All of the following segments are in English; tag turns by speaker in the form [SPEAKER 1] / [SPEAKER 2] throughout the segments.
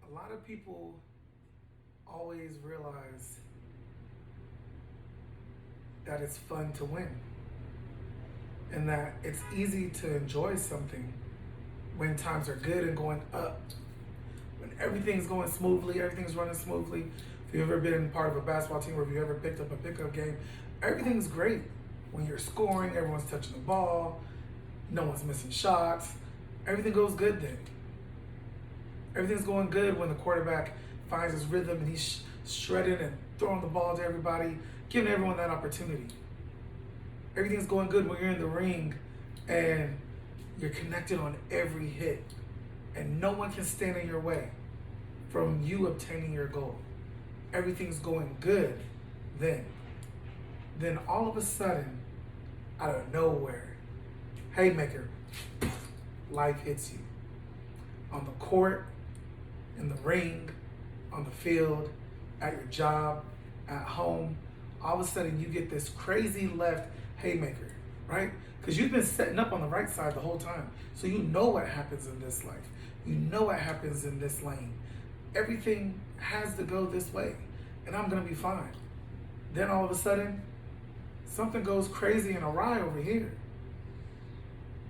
[SPEAKER 1] A lot of people always realize that it's fun to win and that it's easy to enjoy something when times are good and going up. When everything's going smoothly, everything's running smoothly. If you've ever been part of a basketball team or if you ever picked up a pickup game, everything's great. When you're scoring, everyone's touching the ball, no one's missing shots, everything goes good then. Everything's going good when the quarterback finds his rhythm and he's shredding and throwing the ball to everybody, giving everyone that opportunity. Everything's going good when you're in the ring and you're connected on every hit and no one can stand in your way from you obtaining your goal. Everything's going good then. Then all of a sudden, out of nowhere, haymaker, life hits you. On the court, in the ring, on the field, at your job, at home, all of a sudden you get this crazy left haymaker, right? Because you've been setting up on the right side the whole time. So you know what happens in this life. You know what happens in this lane. Everything has to go this way, and I'm gonna be fine. Then all of a sudden, something goes crazy and awry over here.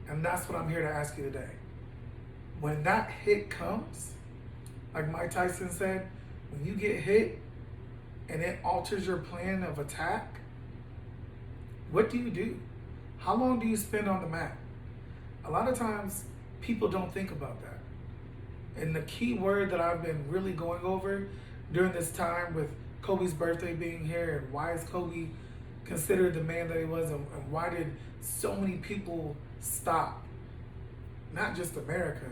[SPEAKER 1] And that's what I'm here to ask you today. When that hit comes, like Mike Tyson said, when you get hit and it alters your plan of attack, what do you do? How long do you spend on the mat? A lot of times people don't think about that. And the key word that I've been really going over during this time with Kobe's birthday being here and why is Kobe considered the man that he was and why did so many people stop? Not just America,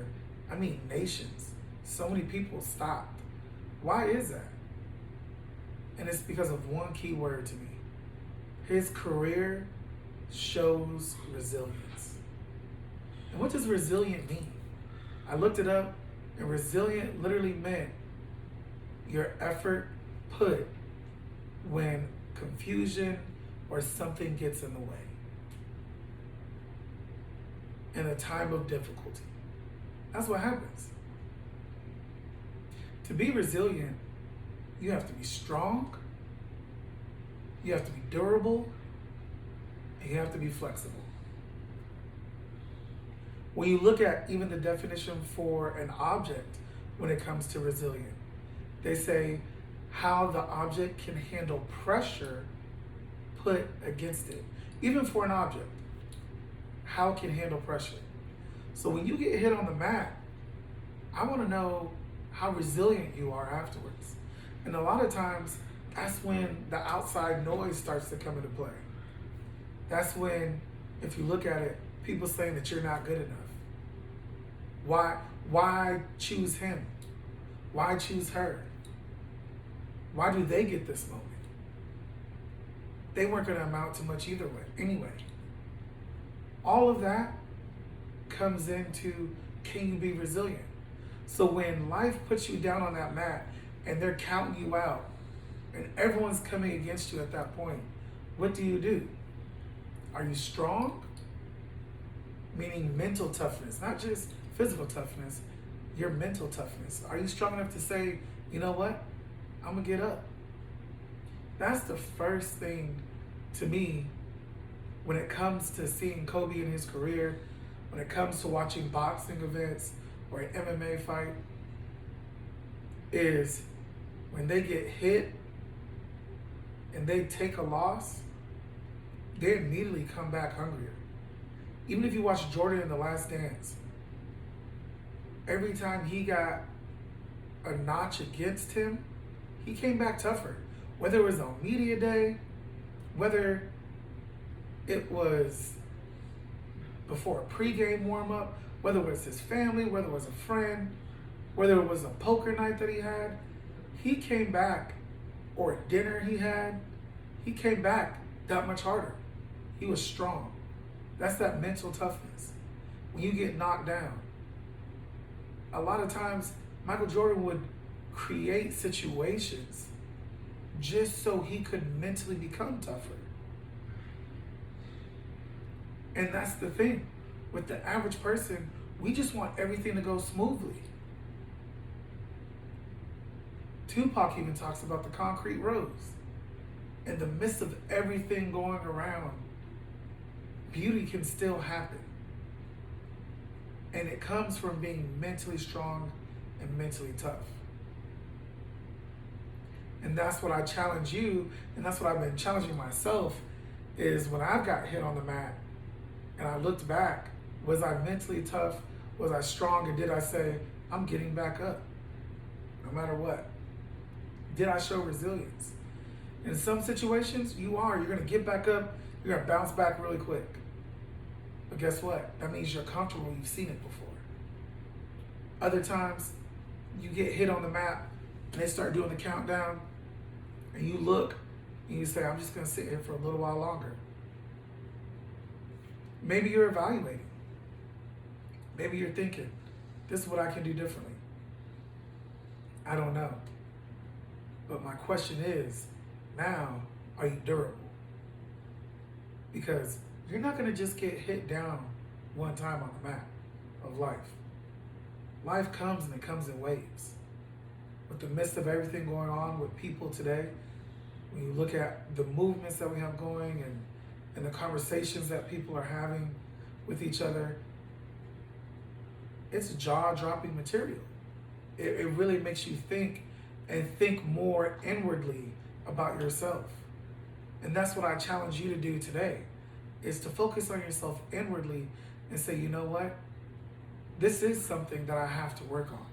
[SPEAKER 1] I mean nations. So many people stopped. Why is that? And it's because of one key word to me. His career shows resilience. And what does resilient mean? I looked it up, and resilient literally meant your effort put when confusion or something gets in the way. In a time of difficulty. That's what happens. To be resilient, you have to be strong, you have to be durable, and you have to be flexible. When you look at even the definition for an object when it comes to resilient, they say how the object can handle pressure put against it. Even for an object, how it can handle pressure. So when you get hit on the mat, I want to know how resilient you are afterwards. And a lot of times, that's when the outside noise starts to come into play. That's when, if you look at it, people saying that you're not good enough. Why choose him? Why choose her? Why do they get this moment? They weren't going to amount to much either way, anyway. All of that comes into, can you be resilient? So when life puts you down on that mat and they're counting you out and everyone's coming against you at that point, what do? Are you strong? Meaning mental toughness, not just physical toughness, your mental toughness. Are you strong enough to say, you know what? I'm gonna get up. That's the first thing to me when it comes to seeing Kobe in his career, when it comes to watching boxing events or an MMA fight, is when they get hit and they take a loss, they immediately come back hungrier. Even if you watch Jordan in The Last Dance, every time he got a notch against him, he came back tougher. Whether it was on media day, whether it was before a pregame warm-up, whether it was his family, whether it was a friend, whether it was a poker night that he came back, or a dinner he came back that much harder. He was strong. That's that mental toughness. When you get knocked down, a lot of times Michael Jordan would create situations just so he could mentally become tougher. And that's the thing. With the average person, we just want everything to go smoothly. Tupac even talks about the concrete roads. In the midst of everything going around, beauty can still happen. And it comes from being mentally strong and mentally tough. And that's what I challenge you, and that's what I've been challenging myself, is when I got hit on the mat and I looked back, was I mentally tough? Was I strong? And did I say, I'm getting back up no matter what? Did I show resilience? In some situations, you are. You're going to get back up. You're going to bounce back really quick. But guess what? That means you're comfortable. You've seen it before. Other times, you get hit on the map and they start doing the countdown and you look and you say, I'm just going to sit here for a little while longer. Maybe you're evaluating. Maybe you're thinking, this is what I can do differently. I don't know. But my question is, now, are you durable? Because you're not going to just get hit down one time on the map of life. Life comes and it comes in waves. With the midst of everything going on with people today, when you look at the movements that we have going and the conversations that people are having with each other, it's jaw-dropping material. It really makes you think and think more inwardly about yourself. And that's what I challenge you to do today, is to focus on yourself inwardly and say, you know what? This is something that I have to work on.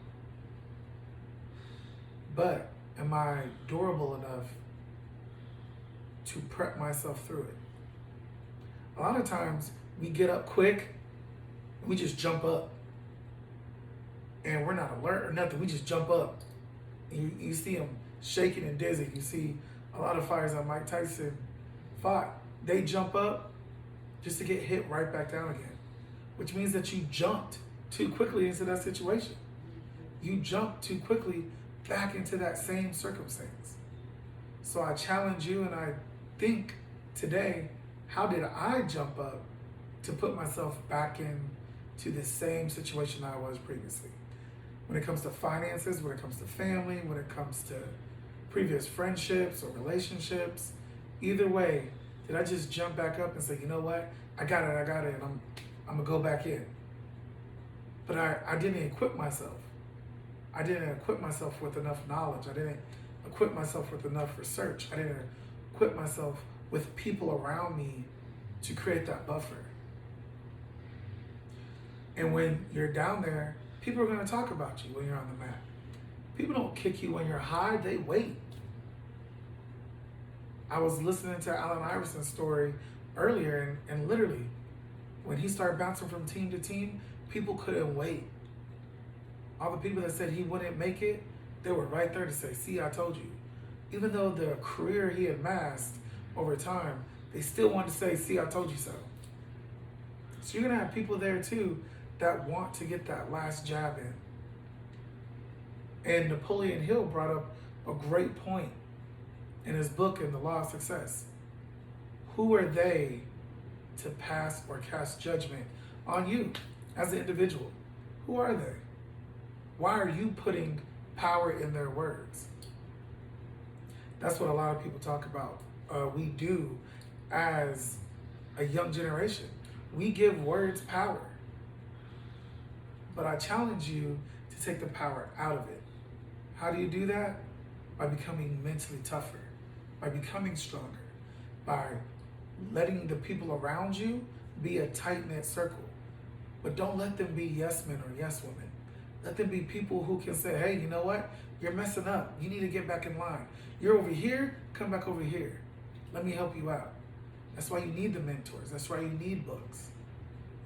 [SPEAKER 1] But am I durable enough to prep myself through it? A lot of times we get up quick, we just jump up. And we're not alert or nothing, we just jump up. And you see them shaking and dizzy. You see a lot of fighters that Mike Tyson fought, they jump up just to get hit right back down again, which means that you jumped too quickly into that situation. You jumped too quickly back into that same circumstance. So I challenge you and I think today, how did I jump up to put myself back into the same situation I was previously? When it comes to finances, when it comes to family, when it comes to previous friendships or relationships, either way, did I just jump back up and say, you know what, I got it, and I'm gonna go back in. But I didn't equip myself. I didn't equip myself with enough knowledge. I didn't equip myself with enough research. I didn't equip myself with people around me to create that buffer. And when you're down there, people are going to talk about you when you're on the mat. People don't kick you when you're high, they wait. I was listening to Allen Iverson's story earlier, and literally, when he started bouncing from team to team, people couldn't wait. All the people that said he wouldn't make it, they were right there to say, see, I told you. Even though the career he amassed over time, they still wanted to say, see, I told you so. So you're going to have people there too that want to get that last jab in. And Napoleon Hill brought up a great point in his book, In the Law of Success. Who are they to pass or cast judgment on you as an individual? Who are they? Why are you putting power in their words? That's what a lot of people talk about. We do as a young generation. We give words power. But I challenge you to take the power out of it. How do you do that? By becoming mentally tougher, by becoming stronger, by letting the people around you be a tight-knit circle. But don't let them be yes men or yes women. Let them be people who can say, hey, you know what? You're messing up. You need to get back in line. You're over here, come back over here. Let me help you out. That's why you need the mentors. That's why you need books.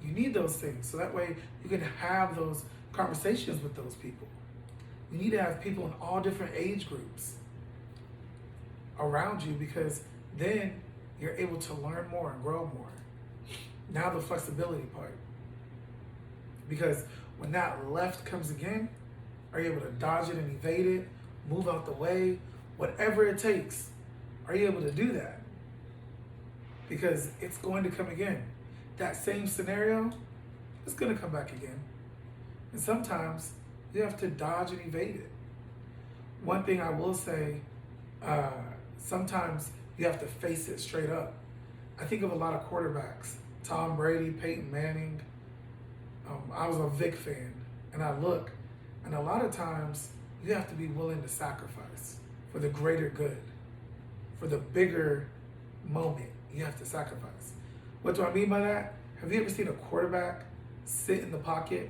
[SPEAKER 1] You need those things, so that way you can have those conversations with those people. You need to have people in all different age groups around you, because then you're able to learn more and grow more. Now the flexibility part. Because when that left comes again, are you able to dodge it and evade it, move out the way, whatever it takes? Are you able to do that? Because it's going to come again. That same scenario is going to come back again. And sometimes you have to dodge and evade it. one thing I will say, uh, sometimes you have to face it straight up. I think of a lot of quarterbacks, Tom Brady, Peyton Manning. I was a Vic fan, and I look, and a lot of times you have to be willing to sacrifice for the greater good, for the bigger moment. You have to sacrifice. What do I mean by that? Have you ever seen a quarterback sit in the pocket,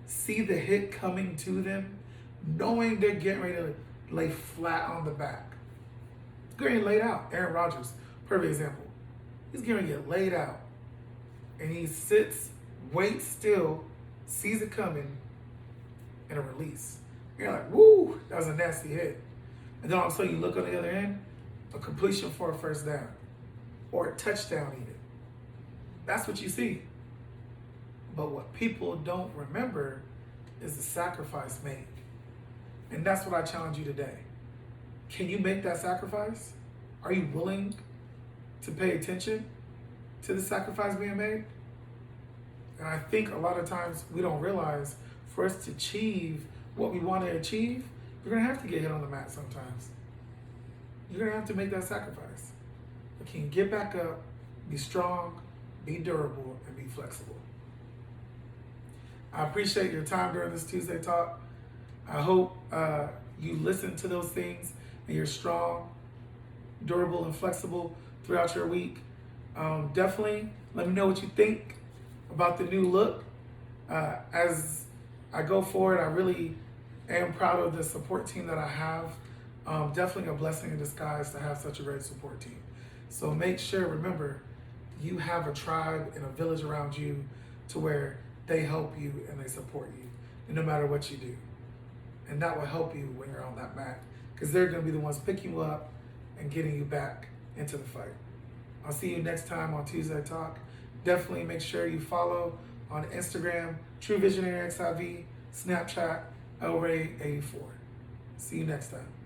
[SPEAKER 1] see the hit coming to them, knowing they're getting ready to lay flat on the back? Getting laid out. Aaron Rodgers, perfect example. He's getting to get laid out, and he sits, waits still, sees it coming, and a release. You're like, woo, that was a nasty hit. And then all of a sudden you look on the other end, a completion for a first down, or a touchdown even. That's what you see. But what people don't remember is the sacrifice made. And that's what I challenge you today. Can you make that sacrifice? Are you willing to pay attention to the sacrifice being made? And I think a lot of times we don't realize for us to achieve what we want to achieve, you're going to have to get hit on the mat sometimes. You're going to have to make that sacrifice. But can you get back up, be strong, be durable, and be flexible? I appreciate your time during this Tuesday talk. I hope you listen to those things and you're strong, durable, and flexible throughout your week. Definitely let me know what you think about the new look. As I go forward, I really am proud of the support team that I have. Definitely a blessing in disguise to have such a great support team. So make sure, remember, you have a tribe and a village around you to where they help you and they support you, and no matter what you do. And that will help you when you're on that mat, because they're going to be the ones picking you up and getting you back into the fight. I'll see you next time on Tuesday Talk. Definitely make sure you follow on Instagram, True Visionary XIV, Snapchat, LRay84. See you next time.